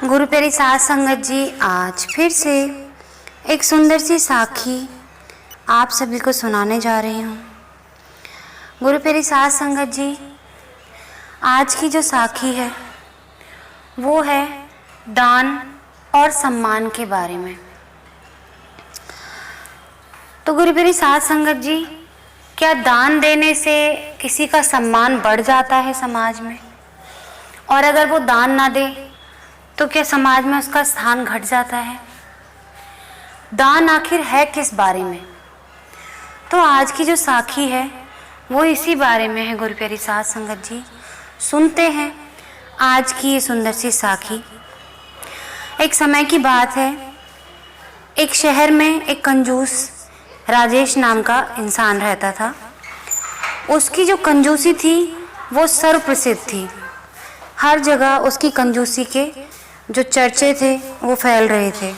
गुरु प्यारी साध संगत जी, आज फिर से एक सुंदर सी साखी आप सभी को सुनाने जा रही हूँ। गुरु प्यारी साध संगत जी, आज की जो साखी है वो है दान और सम्मान के बारे में। तो गुरु प्यारी साध संगत जी, क्या दान देने से किसी का सम्मान बढ़ जाता है समाज में? और अगर वो दान ना दे तो क्या समाज में उसका स्थान घट जाता है? दान आखिर है किस बारे में? तो आज की जो साखी है वो इसी बारे में है। गुरु प्यारी साध संगत जी, सुनते हैं आज की ये सुंदर सी साखी। एक समय की बात है, एक शहर में एक कंजूस राजेश नाम का इंसान रहता था। उसकी जो कंजूसी थी वो सर्वप्रसिद्ध थी। हर जगह उसकी कंजूसी के जो चर्चे थे वो फैल रहे थे।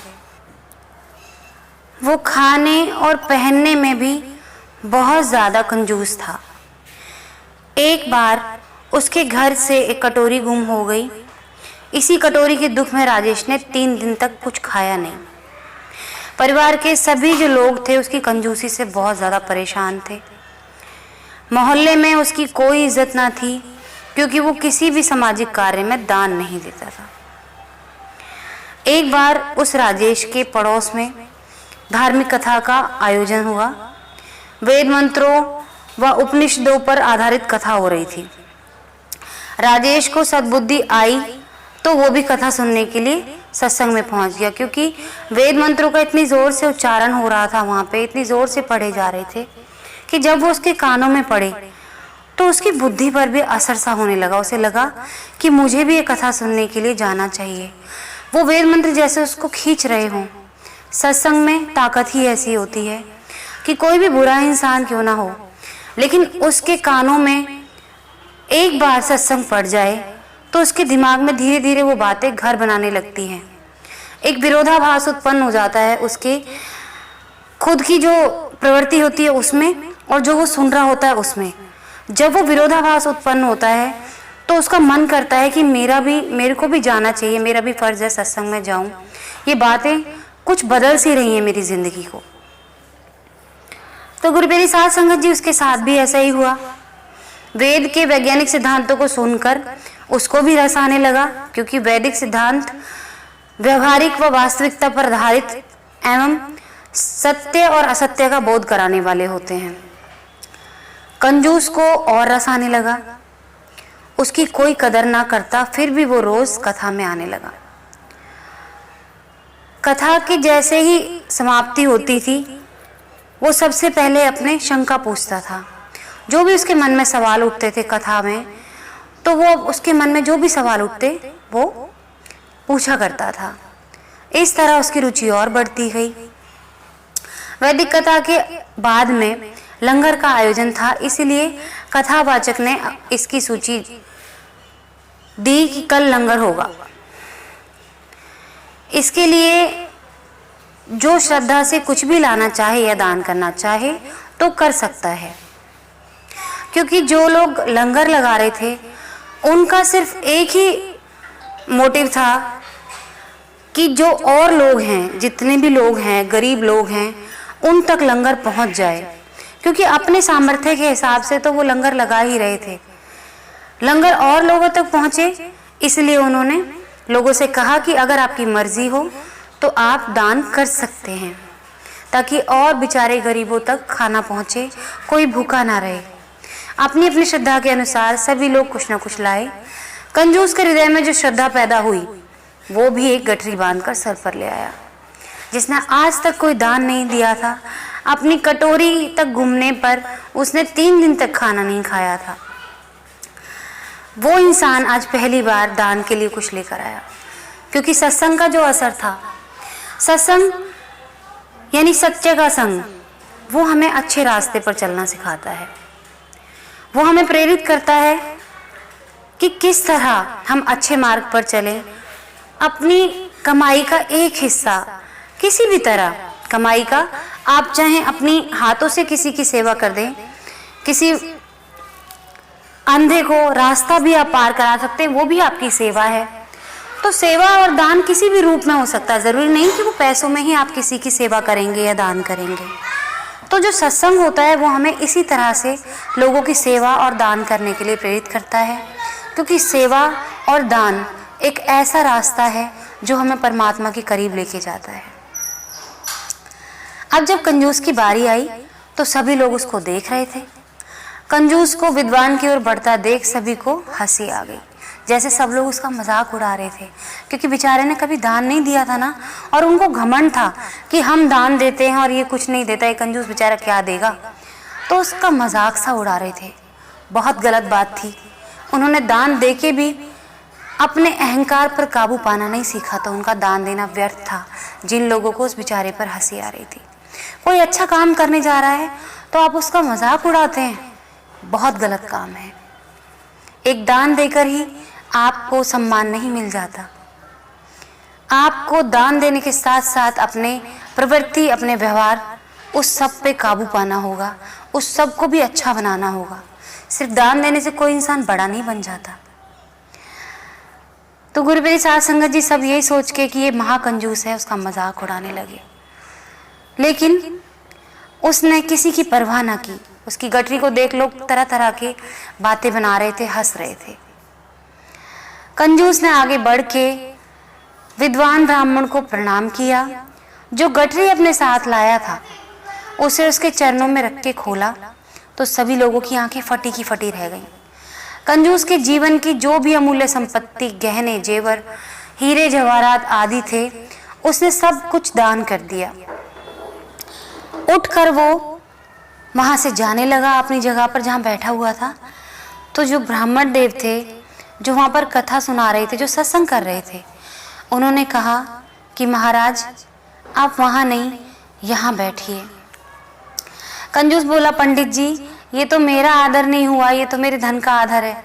वो खाने और पहनने में भी बहुत ज़्यादा कंजूस था। एक बार उसके घर से एक कटोरी गुम हो गई। इसी कटोरी के दुख में राजेश ने 3 दिन तक कुछ खाया नहीं। परिवार के सभी जो लोग थे उसकी कंजूसी से बहुत ज़्यादा परेशान थे। मोहल्ले में उसकी कोई इज्जत ना थी, क्योंकि वो किसी भी सामाजिक कार्य में दान नहीं देता था। एक बार उस राजेश के पड़ोस में धार्मिक कथा का आयोजन हुआ। वेद मंत्रों व उपनिषदों पर आधारित कथा हो रही थी। राजेश को सद्बुद्धि आई तो वो भी कथा सुनने के लिए सत्संग में पहुंच गया, क्योंकि वेद मंत्रों का इतनी जोर से उच्चारण हो रहा था, वहां पे इतनी जोर से पढ़े जा रहे थे कि जब वो उसके कानों में पड़े तो उसकी बुद्धि पर भी असर सा होने लगा। उसे लगा कि मुझे भी ये कथा सुनने के लिए जाना चाहिए। वो वेद मंत्र जैसे उसको खींच रहे हों। सत्संग में ताकत ही ऐसी होती है कि कोई भी बुरा इंसान क्यों ना हो, लेकिन उसके कानों में एक बार सत्संग पड़ जाए तो उसके दिमाग में धीरे धीरे वो बातें घर बनाने लगती हैं। एक विरोधाभास उत्पन्न हो जाता है उसके खुद की जो प्रवृत्ति होती है उसमें और जो वो सुन रहा होता है उसमें। जब वो विरोधाभास उत्पन्न होता है तो उसका मन करता है कि मेरे को भी जाना चाहिए, मेरा भी फर्ज है सत्संग में जाऊं। ये बातें कुछ बदल सी रही हैं मेरी जिंदगी को। तो गुरु प्यारी साध संगत जी, उसके साथ भी ऐसा ही हुआ। वेद के वैज्ञानिक सिद्धांतों को सुनकर उसको भी रस आने लगा, क्योंकि वैदिक सिद्धांत व्यवहारिक व वास्तविकता पर आधारित एवं सत्य और असत्य का बोध कराने वाले होते हैं। कंजूस को और रस आने लगा। उसकी कोई कदर ना करता, फिर भी वो रोज कथा में आने लगा। कथा की जैसे ही समाप्ति होती थी वो सबसे पहले अपने शंका पूछता था। जो भी उसके मन में सवाल उठते थे कथा में, तो वो उसके मन में जो भी सवाल उठते वो पूछा करता था। इस तरह उसकी रुचि और बढ़ती गई। वैदिक कथा के बाद में लंगर का आयोजन था, इसलिए कथावाचक ने इसकी सूची दी कि कल लंगर होगा। इसके लिए जो श्रद्धा से कुछ भी लाना चाहे या दान करना चाहे तो कर सकता है, क्योंकि जो लोग लंगर लगा रहे थे उनका सिर्फ एक ही मोटिव था कि जो और लोग हैं, जितने भी लोग हैं, गरीब लोग हैं, उन तक लंगर पहुंच जाए। क्योंकि अपने सामर्थ्य के हिसाब से तो वो लंगर लगा ही रहे थे, लंगर और लोगों तक पहुंचे। इसलिए उन्होंने लोगों से कहा कि अगर आपकी मर्जी हो तो आप दान कर सकते हैं, ताकि और बेचारे गरीबों तक खाना पहुंचे, कोई भूखा ना रहे। अपनी अपनी श्रद्धा के अनुसार सभी लोग कुछ ना कुछ लाए। कंजूस के हृदय में जो श्रद्धा पैदा हुई वो भी एक गठरी बांधकर सर पर ले आया। जिसने आज तक कोई दान नहीं दिया था, अपनी कटोरी तक घूमने पर उसने 3 दिन तक खाना नहीं खाया था, वो इंसान आज पहली बार दान के लिए कुछ लेकर आया। क्योंकि सत्संग का जो असर था, सत्संग यानी सत्य का संग, वो हमें अच्छे रास्ते पर चलना सिखाता है। वो हमें प्रेरित करता है कि किस तरह हम अच्छे मार्ग पर चलें। अपनी कमाई का एक हिस्सा, किसी भी तरह कमाई का, आप चाहें अपनी हाथों से किसी की सेवा कर दें, किसी अंधे को रास्ता भी आप पार करा सकते हैं, वो भी आपकी सेवा है। तो सेवा और दान किसी भी रूप में हो सकता है, ज़रूरी नहीं कि वो पैसों में ही आप किसी की सेवा करेंगे या दान करेंगे। तो जो सत्संग होता है वो हमें इसी तरह से लोगों की सेवा और दान करने के लिए प्रेरित करता है, क्योंकि सेवा और दान एक ऐसा रास्ता है जो हमें परमात्मा के करीब लेके जाता है। अब जब कंजूस की बारी आई तो सभी लोग उसको देख रहे थे। कंजूस को विद्वान की ओर बढ़ता देख सभी को हंसी आ गई, जैसे सब लोग उसका मजाक उड़ा रहे थे, क्योंकि बेचारे ने कभी दान नहीं दिया था ना, और उनको घमंड था कि हम दान देते हैं और ये कुछ नहीं देता, ये कंजूस बेचारा क्या देगा। तो उसका मजाक सा उड़ा रहे थे। बहुत गलत बात थी। उन्होंने दान देके भी अपने अहंकार पर काबू पाना नहीं सीखा, तो उनका दान देना व्यर्थ था। जिन लोगों को उस बेचारे पर हंसी आ रही थी, कोई अच्छा काम करने जा रहा है तो आप उसका मजाक उड़ाते हैं, बहुत गलत काम है। एक दान देकर ही आपको सम्मान नहीं मिल जाता। आपको दान देने के साथ साथ अपने प्रवृत्ति, अपने व्यवहार, उस सब पे काबू पाना होगा, उस सब को भी अच्छा बनाना होगा। सिर्फ दान देने से कोई इंसान बड़ा नहीं बन जाता। तो गुरुप्रिय साध संगत जी सब यही सोच के कि ये महाकंजूस है, उसका मजाक उड़ाने लगे, लेकिन उसने किसी की परवाह ना की। उसकी गठरी को देख लोग तरह तरह के बातें बना रहे थे, हंस रहे थे। कंजूस ने आगे बढ़ के विद्वान ब्राह्मण को प्रणाम किया। जो गठरी अपने साथ लाया था उसे उसके चरणों में रख के खोला तो सभी लोगों की आंखें फटी की फटी रह गईं। कंजूस के जीवन की जो भी अमूल्य संपत्ति, गहने, जेवर, हीरे जवाहरात आदि थे, उसने सब कुछ दान कर दिया। उठकर वो वहां से जाने लगा अपनी जगह पर जहां बैठा हुआ था। तो जो ब्राह्मण देव थे, जो वहां पर कथा सुना रहे थे, जो सत्संग कर रहे थे, उन्होंने कहा कि महाराज आप वहां नहीं, यहाँ बैठिए। कंजूस बोला, पंडित जी ये तो मेरा आदर नहीं हुआ, ये तो मेरे धन का आदर है।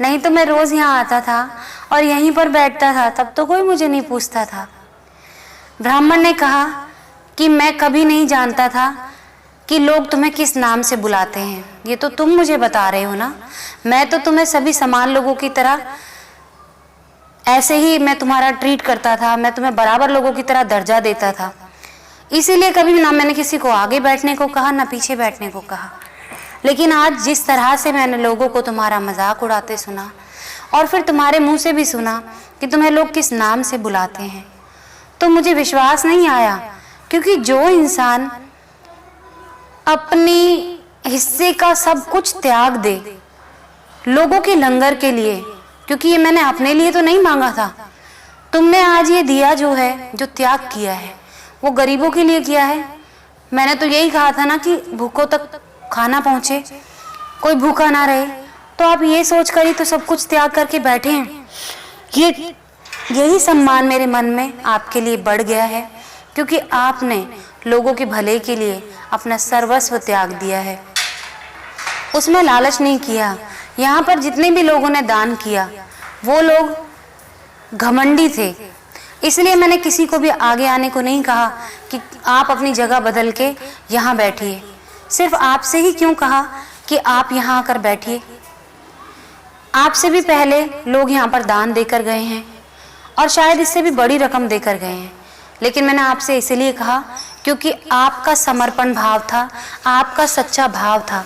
नहीं तो मैं रोज यहाँ आता था और यहीं पर बैठता था, तब तो कोई मुझे नहीं पूछता था। ब्राह्मण ने कहा कि मैं कभी नहीं जानता था कि लोग तुम्हें किस नाम से बुलाते हैं, ये तो तुम मुझे बता रहे हो ना। मैं तो तुम्हें सभी समान लोगों की तरह ऐसे ही मैं तुम्हारा ट्रीट करता था, मैं तुम्हें बराबर लोगों की तरह दर्जा देता था, इसीलिए कभी ना मैंने किसी को आगे बैठने को कहा ना पीछे बैठने को कहा। लेकिन आज जिस तरह से मैंने लोगों को तुम्हारा मजाक उड़ाते सुना और फिर तुम्हारे मुंह से भी सुना कि तुम्हें लोग किस नाम से बुलाते हैं, तो मुझे विश्वास नहीं आया। क्योंकि जो इंसान अपनी हिस्से का सब कुछ त्याग दे लोगों के लंगर के लिए, क्योंकि ये मैंने अपने लिए तो नहीं मांगा था, तुमने आज ये दिया जो है, जो त्याग किया है, वो गरीबों के लिए किया है। मैंने तो यही कहा था ना कि भूखों तक खाना पहुंचे, कोई भूखा ना रहे, तो आप ये सोच कर ही तो सब कुछ त्याग करके बैठे हैं। यही सम्मान मेरे मन में आपके लिए बढ़ गया है, क्योंकि आपने लोगों के भले के लिए अपना सर्वस्व त्याग दिया है, उसमें लालच नहीं किया। यहाँ पर जितने भी लोगों ने दान किया वो लोग घमंडी थे, इसलिए मैंने किसी को भी आगे आने को नहीं कहा कि आप अपनी जगह बदल के यहाँ बैठिए। सिर्फ आपसे ही क्यों कहा कि आप यहाँ आकर बैठिए। आपसे भी पहले लोग यहाँ पर दान देकर गए हैं और शायद इससे भी बड़ी रकम देकर गए हैं, लेकिन मैंने आपसे इसलिए कहा क्योंकि आपका समर्पण भाव था, आपका सच्चा भाव था।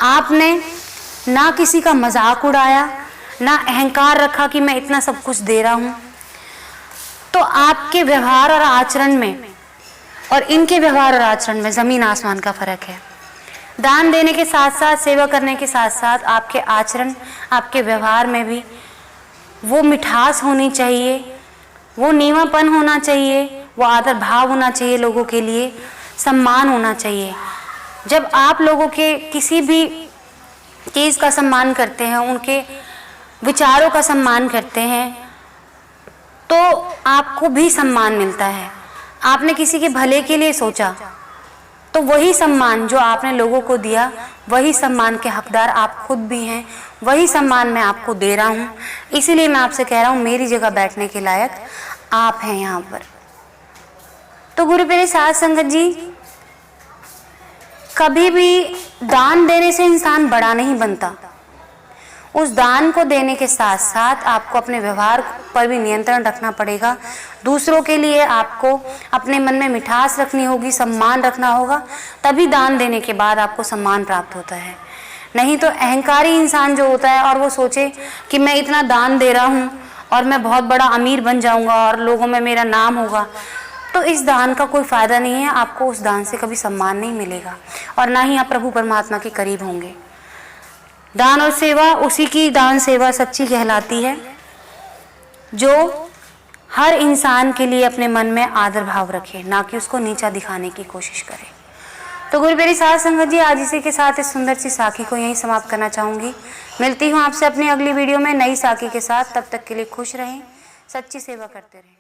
आपने ना किसी का मजाक उड़ाया, ना अहंकार रखा कि मैं इतना सब कुछ दे रहा हूँ। तो आपके व्यवहार और आचरण में और इनके व्यवहार और आचरण में जमीन आसमान का फर्क है। दान देने के साथ साथ, सेवा करने के साथ साथ आपके आचरण, आपके व्यवहार में भी वो मिठास होनी चाहिए, वो नीवापन होना चाहिए, वो आदर भाव होना चाहिए, लोगों के लिए सम्मान होना चाहिए। जब आप लोगों के किसी भी चीज़ का सम्मान करते हैं, उनके विचारों का सम्मान करते हैं, तो आपको भी सम्मान मिलता है। आपने किसी के भले के लिए सोचा तो वही सम्मान जो आपने लोगों को दिया, वही सम्मान के हकदार आप खुद भी हैं, वही सम्मान मैं आपको दे रहा हूँ। इसीलिए मैं आपसे कह रहा हूँ मेरी जगह बैठने के लायक आप हैं यहाँ पर। तो गुरुप्रिय साध संगत जी, कभी भी दान देने से इंसान बड़ा नहीं बनता, उस दान को देने के साथ साथ आपको अपने व्यवहार पर भी नियंत्रण रखना पड़ेगा। दूसरों के लिए आपको अपने मन में मिठास रखनी होगी, सम्मान रखना होगा, तभी दान देने के बाद आपको सम्मान प्राप्त होता है। नहीं तो अहंकारी इंसान जो होता है और वो सोचे कि मैं इतना दान दे रहा हूँ और मैं बहुत बड़ा अमीर बन जाऊँगा और लोगों में मेरा नाम होगा, तो इस दान का कोई फ़ायदा नहीं है। आपको उस दान से कभी सम्मान नहीं मिलेगा और ना ही आप प्रभु परमात्मा के करीब होंगे। दान और सेवा, उसी की दान सेवा सच्ची कहलाती है जो हर इंसान के लिए अपने मन में आदर भाव रखे, ना कि उसको नीचा दिखाने की कोशिश करे। तो गुरु मेरी साथ संगत जी, आज इसी के साथ इस सुंदर सी साखी को यहीं समाप्त करना चाहूँगी। मिलती हूँ आपसे अपनी अगली वीडियो में नई साखी के साथ। तब तक के लिए खुश रहें, सच्ची सेवा करते रहें।